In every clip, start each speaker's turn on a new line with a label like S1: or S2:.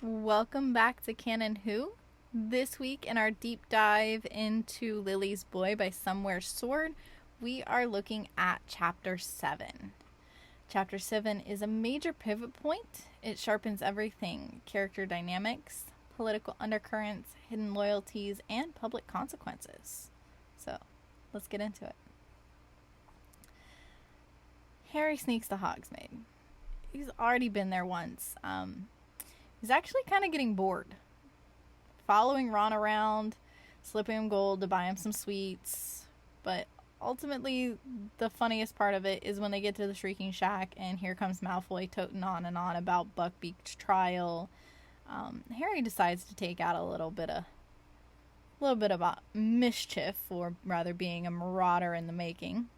S1: Welcome back to Canon Who. This week in our deep dive into Lily's Boy by SomewheresSword, we are looking at Chapter 7. Chapter 7 is a major pivot point. It sharpens everything: character dynamics, political undercurrents, hidden loyalties, and public consequences. So, let's get into it. Harry sneaks to Hogsmeade. He's already been there once. He's actually kind of getting bored. Following Ron around, slipping him gold to buy him some sweets. But ultimately, the funniest part of it is when they get to the Shrieking Shack and here comes Malfoy toting on and on about Buckbeak's trial. Harry decides to take out a little bit of mischief, or rather being a marauder in the making,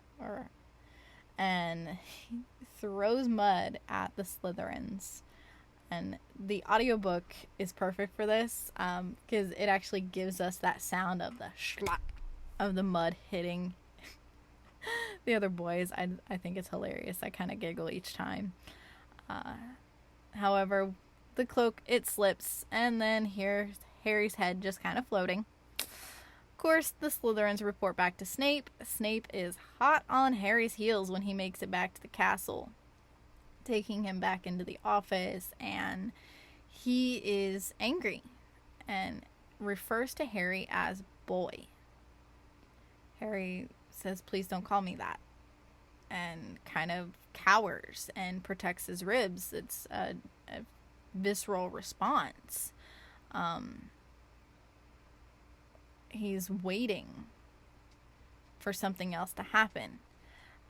S1: and he throws mud at the Slytherins. And the audiobook is perfect for this, because it actually gives us that sound of the schlop of the mud hitting the other boys. I think it's hilarious. I kind of giggle each time. However, the cloak, it slips, and then here's Harry's head just kind of floating. Of course, the Slytherins report back to Snape. Snape is hot on Harry's heels when he makes it back to the castle, taking him back into the office, and he is angry and refers to Harry as boy. Harry says, "Please don't call me that," and kind of cowers and protects his ribs. It's a visceral response. He's waiting for something else to happen.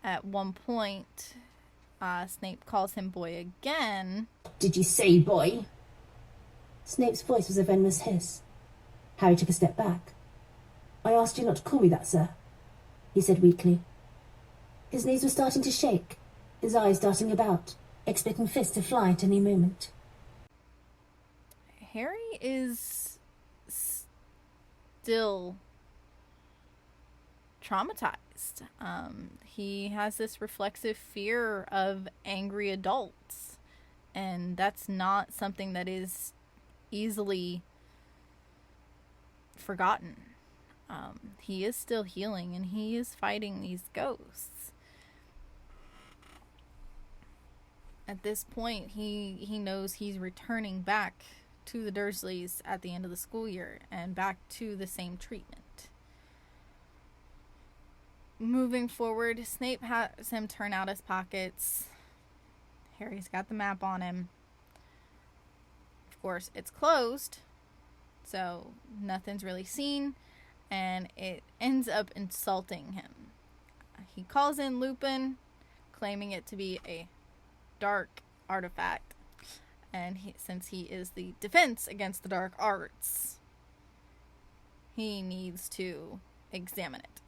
S1: At one point, Snape calls him boy again.
S2: "Did you say boy?" Snape's voice was a venomous hiss. Harry took a step back. "I asked you not to call me that, sir," he said weakly. His knees were starting to shake, his eyes darting about, expecting fists to fly at any moment.
S1: Harry is still traumatized. He has this reflexive fear of angry adults, and that's not something that is easily forgotten. He is still healing, and he is fighting these ghosts. At this point, he knows he's returning back to the Dursleys at the end of the school year and back to the same treatment. Moving forward, Snape has him turn out his pockets. Harry's got the map on him. Of course, it's closed, so nothing's really seen, and it ends up insulting him. He calls in Lupin, claiming it to be a dark artifact, and since he is the defense against the dark arts, he needs to examine it.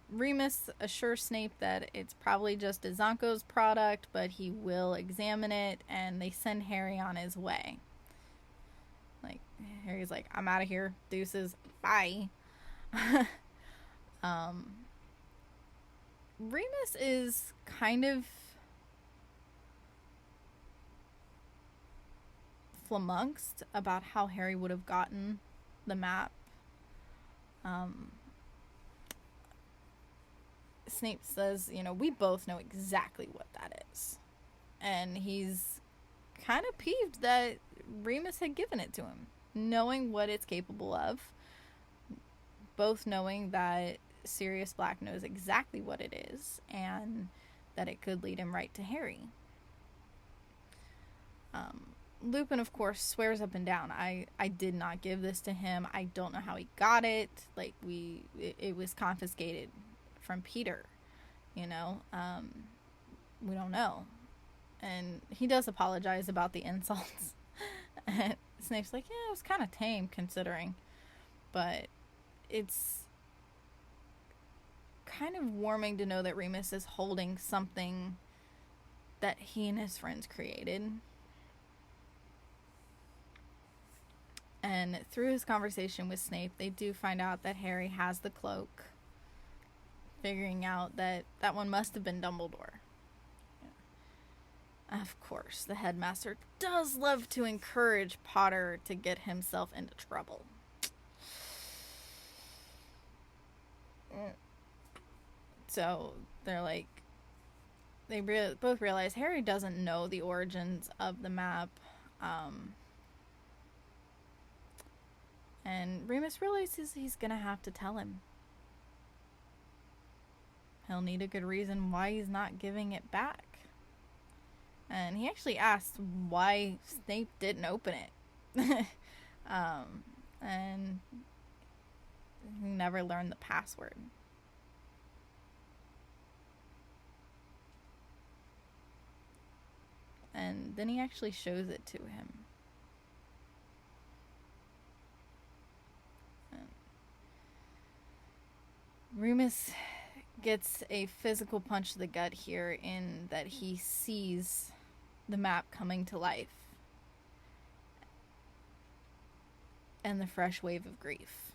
S1: Remus assures Snape that it's probably just a Zonko's product, but he will examine it, and they send Harry on his way. Like, Harry's like, "I'm out of here, deuces, bye." Remus is kind of flummoxed about how Harry would have gotten the map. Snape says, "We both know exactly what that is." And he's kind of peeved that Remus had given it to him, knowing what it's capable of, both knowing that Sirius Black knows exactly what it is, and that it could lead him right to Harry. Lupin, of course, swears up and down, I did not give this to him. I don't know how he got it. It was confiscated from Peter, we don't know. And he does apologize about the insults. And Snape's like, "Yeah, it was kind of tame considering." But it's kind of warming to know that Remus is holding something that he and his friends created. And through his conversation with Snape, they do find out that Harry has the cloak. figuring out that that one must have been Dumbledore. Of course, the headmaster does love to encourage Potter to get himself into trouble. So they're like, they both realize Harry doesn't know the origins of the map. And Remus realizes he's gonna have to tell him. He'll need a good reason why he's not giving it back. And he actually asks why Snape didn't open it. And he never learned the password. And then he actually shows it to him. Remus gets a physical punch to the gut here in that he sees the map coming to life and the fresh wave of grief.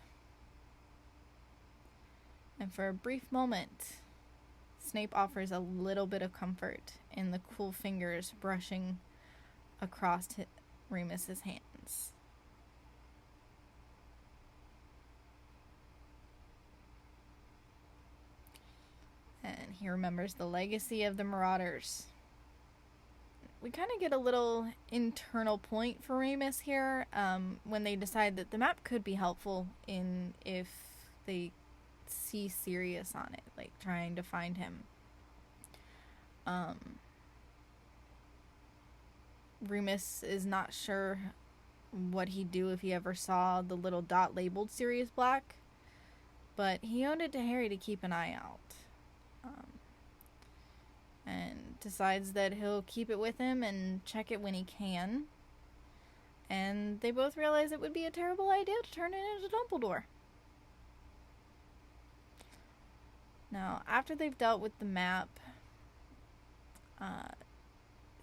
S1: And for a brief moment, Snape offers a little bit of comfort in the cool fingers brushing across Remus's hands. And he remembers the legacy of the Marauders. We kind of get a little internal point for Remus here when they decide that the map could be helpful in if they see Sirius on it, like trying to find him. Remus is not sure what he'd do if he ever saw the little dot labeled Sirius Black, but he owed it to Harry to keep an eye out. And decides that he'll keep it with him and check it when he can. And they both realize it would be a terrible idea to turn it into Dumbledore. Now, after they've dealt with the map,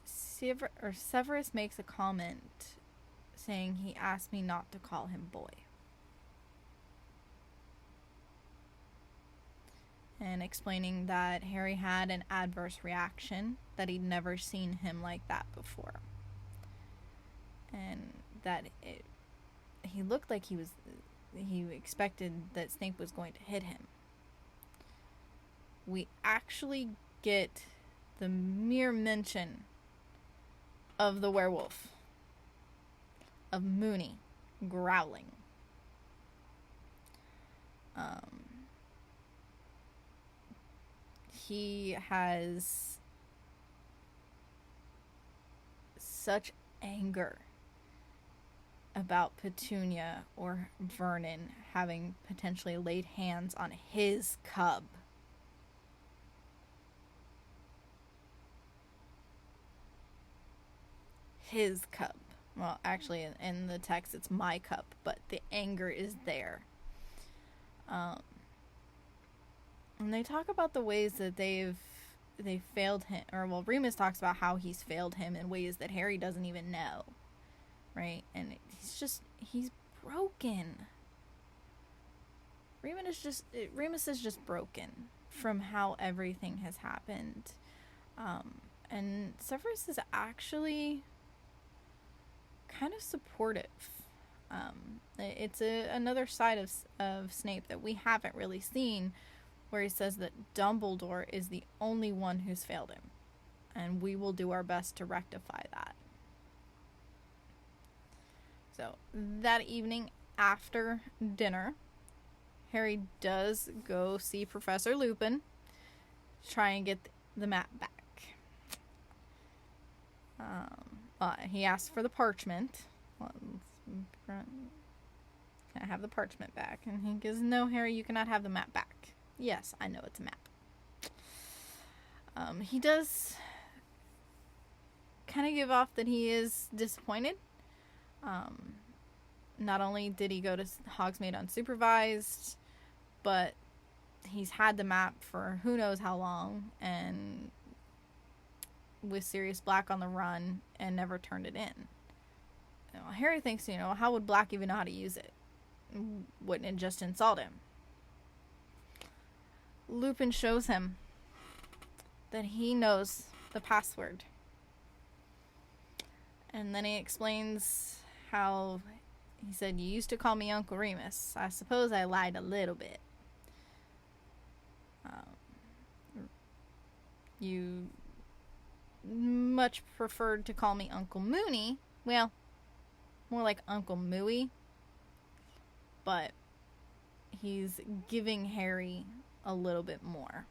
S1: Severus makes a comment saying he asked me not to call him boy. And explaining that Harry had an adverse reaction, that he'd never seen him like that before. And that he looked like he expected that Snape was going to hit him. We actually get the mere mention of the werewolf, of Moony growling. He has such anger about Petunia or Vernon having potentially laid hands on his cub. His cub. Well, actually, in the text, it's my cub, but the anger is there. And they talk about the ways that they failed him, or well, Remus talks about how he's failed him in ways that Harry doesn't even know, right? And he's broken. Remus is just broken from how everything has happened. And Severus is actually kind of supportive. It's another side of Snape that we haven't really seen, where he says that Dumbledore is the only one who's failed him, and we will do our best to rectify that. So that evening after dinner, Harry does go see Professor Lupin to try and get the map back. He asks for the parchment. Can I have the parchment back? And he goes, "No, Harry, you cannot have the map back." Yes, I know it's a map. He does kind of give off that he is disappointed. Not only did he go to Hogsmeade unsupervised, but he's had the map for who knows how long, and with Sirius Black on the run, and never turned it in. Harry thinks, how would Black even know how to use it? Wouldn't it just insult him? Lupin shows him that he knows the password. And then he explains how he said, "You used to call me Uncle Remus. I suppose I lied a little bit. You much preferred to call me Uncle Mooney. Well, more like Uncle Mooey. But he's giving Harry a little bit more.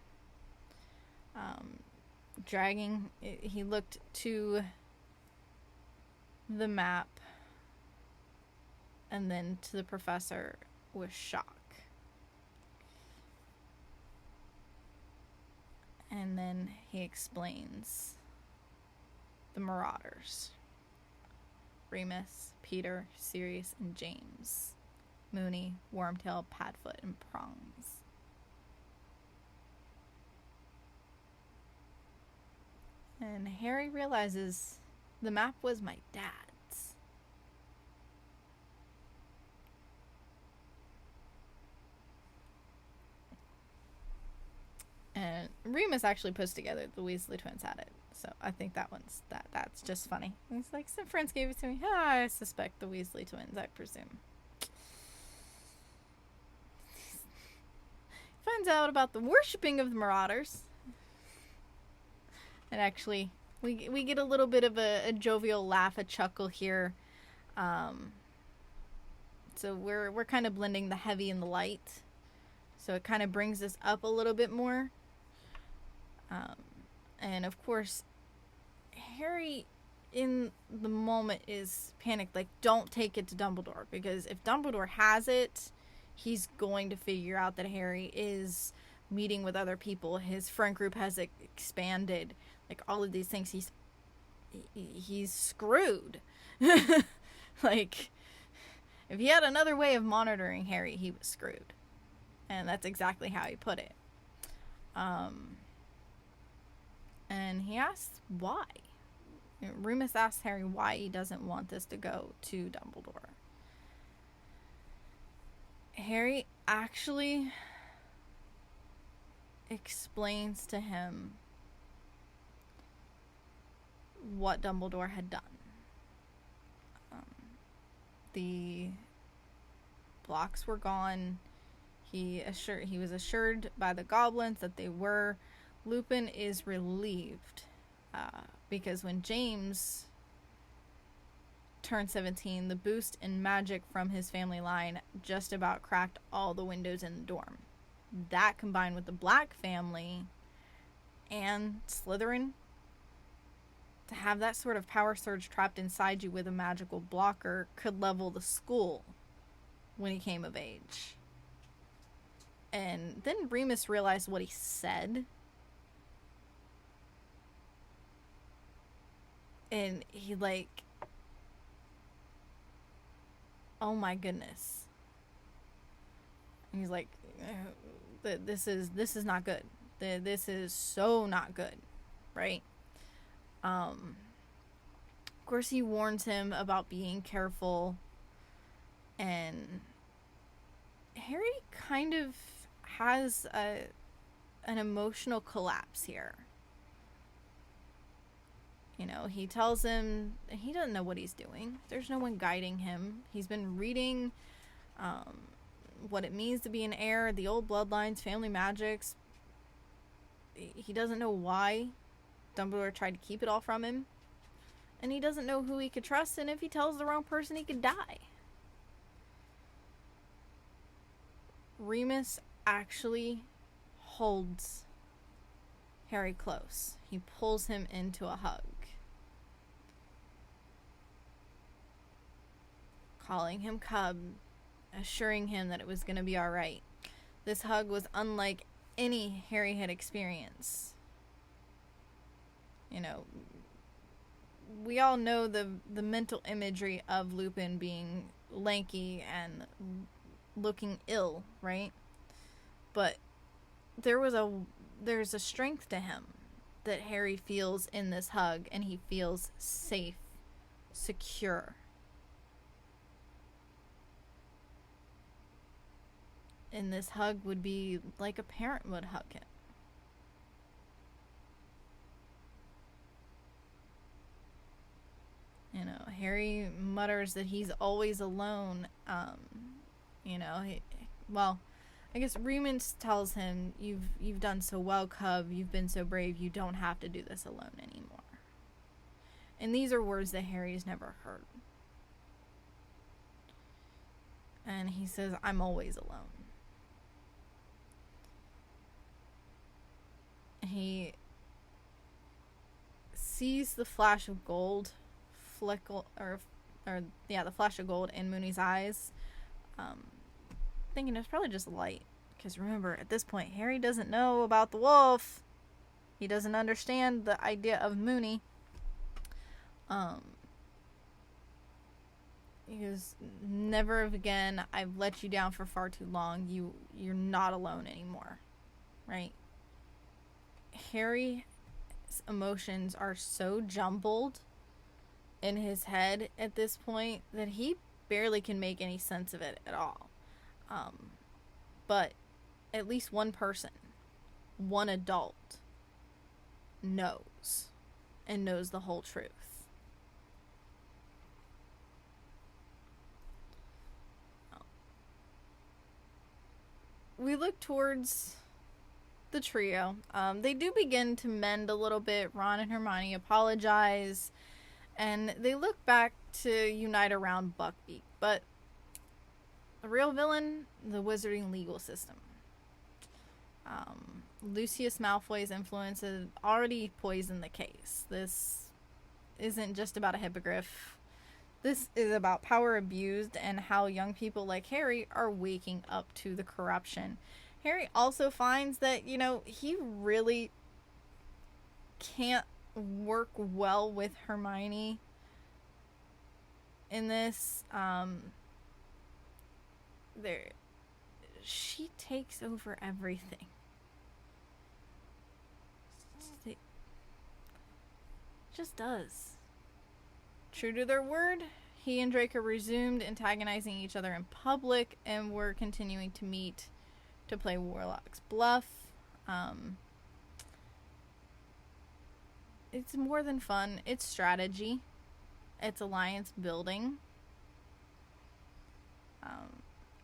S1: He looked to the map and then to the professor with shock. And then he explains the Marauders. Remus, Peter, Sirius, and James. Mooney, Wormtail, Padfoot, and Prongs. And Harry realizes the map was my dad's. And Remus actually puts together the Weasley twins had it. So I think that's just funny. He's like, some friends gave it to me. I suspect the Weasley twins, I presume. Finds out about the worshipping of the Marauders. And actually, we get a little bit of a jovial laugh, a chuckle here. So we're kind of blending the heavy and the light. So it kind of brings us up a little bit more. And of course, Harry in the moment is panicked, like, don't take it to Dumbledore, because if Dumbledore has it, he's going to figure out that Harry is meeting with other people. His friend group has expanded, like all of these things. He's screwed. Like, if he had another way of monitoring Harry, he was screwed. And that's exactly how he put it. And he asks why. Remus asks Harry why he doesn't want this to go to Dumbledore. Harry actually explains to him what Dumbledore had done. The blocks were gone. He was assured by the goblins that they were. Lupin is relieved because when James turned 17, the boost in magic from his family line just about cracked all the windows in the dorm. That, combined with the Black family and Slytherin, to have that sort of power surge trapped inside you with a magical blocker could level the school when he came of age. And then Remus realized what he said. And he oh my goodness. And he's like, this is not good. This is so not good, right? Of course, he warns him about being careful, and Harry kind of has an emotional collapse here. You know, he tells him he doesn't know what he's doing. There's no one guiding him. He's been reading what it means to be an heir, the old bloodlines, family magics. He doesn't know why Dumbledore tried to keep it all from him. And he doesn't know who he could trust, and if he tells the wrong person, he could die. Remus actually holds Harry close. He pulls him into a hug, calling him Cub, assuring him that it was going to be all right. This hug was unlike any Harry had experienced. You know, we all know the mental imagery of Lupin being lanky and looking ill, right? But there's a strength to him that Harry feels in this hug, and he feels safe, secure. And this hug would be like a parent would hug him. You know, Harry mutters that he's always alone. You know, I guess Remus tells him, "You've done so well, Cub. You've been so brave. You don't have to do this alone anymore." And these are words that Harry's never heard. And he says, "I'm always alone." He sees the flash of gold the flash of gold in Moony's eyes, thinking it's probably just light, because remember, at this point, Harry doesn't know about the wolf. He doesn't understand the idea of Moony. He goes, "Never again. I've let you down for far too long. You're not alone anymore." Right? Harry's emotions are so jumbled in his head at this point that he barely can make any sense of it at all. But at least one person, one adult, knows, and knows the whole truth. We look towards the trio. They do begin to mend a little bit. Ron and Hermione apologize, and they look back to unite around Buckbeak. But the real villain, the wizarding legal system. Lucius Malfoy's influence has already poisoned the case. This isn't just about a hippogriff. This is about power abused and how young people like Harry are waking up to the corruption. Harry also finds that, he really can't work well with Hermione in this. She takes over everything. She just does. True to their word, he and Draco resumed antagonizing each other in public, and were continuing to meet to play Warlock's Bluff. It's more than fun. It's strategy. It's alliance building.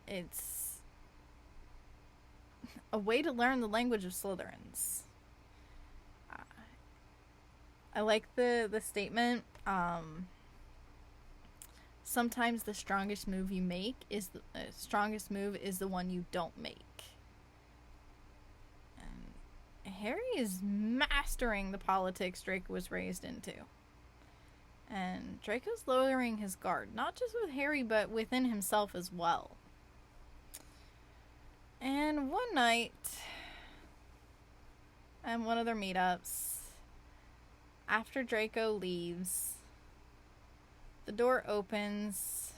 S1: It's a way to learn the language of Slytherins. I like the statement. Sometimes the strongest move you make is the one you don't make. And Harry is mastering the politics Draco was raised into. And Draco's lowering his guard, not just with Harry, but within himself as well. And one night, at one of their meetups, after Draco leaves, the door opens,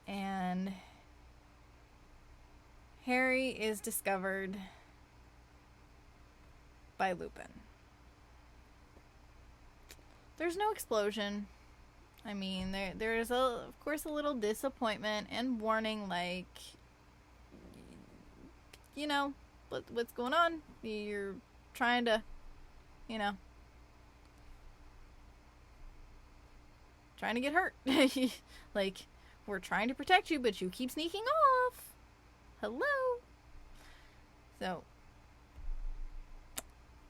S1: and Harry is discovered by Lupin. There's no explosion. I mean, there's of course a little disappointment and warning, like, what's going on? You're trying to, trying to get hurt. Like, we're trying to protect you, but you keep sneaking off. Hello. So,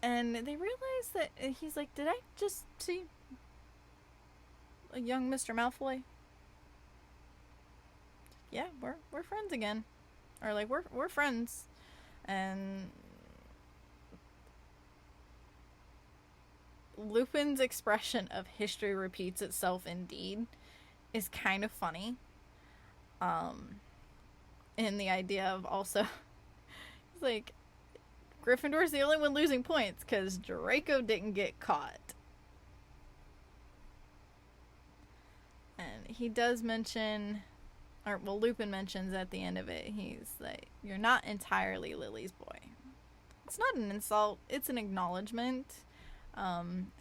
S1: and they realize that he's like, did I just see a young Mr. Malfoy? Yeah, we're friends again. Or like, we're friends. And Lupin's expression of history repeats itself indeed is kind of funny. In the idea of also, it's like, Gryffindor's the only one losing points because Draco didn't get caught. And he does mention, Lupin mentions at the end of it, he's like, you're not entirely Lily's boy. It's not an insult, it's an acknowledgement.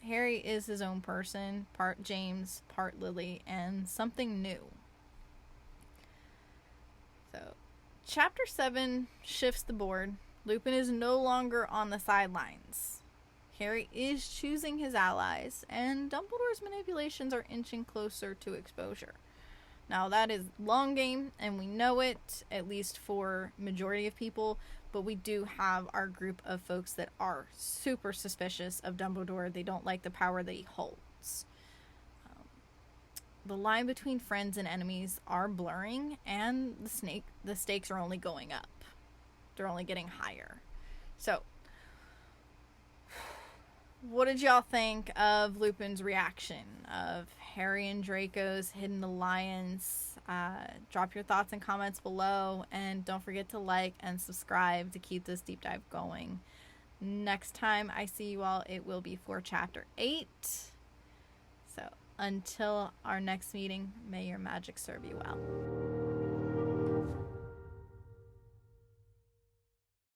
S1: Harry is his own person, part James, part Lily, and something new. So, Chapter 7 shifts the board. Lupin is no longer on the sidelines. Harry is choosing his allies, and Dumbledore's manipulations are inching closer to exposure. Now, that is long game, and we know it, at least for majority of people, but we do have our group of folks that are super suspicious of Dumbledore. They don't like the power that he holds. The line between friends and enemies are blurring, and the stakes are only going up. They're only getting higher. So, what did y'all think of Lupin's reaction, of Harry and Draco's hidden alliance? Drop your thoughts and comments below, and don't forget to like and subscribe to keep this deep dive going. Next time I see you all, it will be for Chapter 8. So, until our next meeting, may your magic serve you well.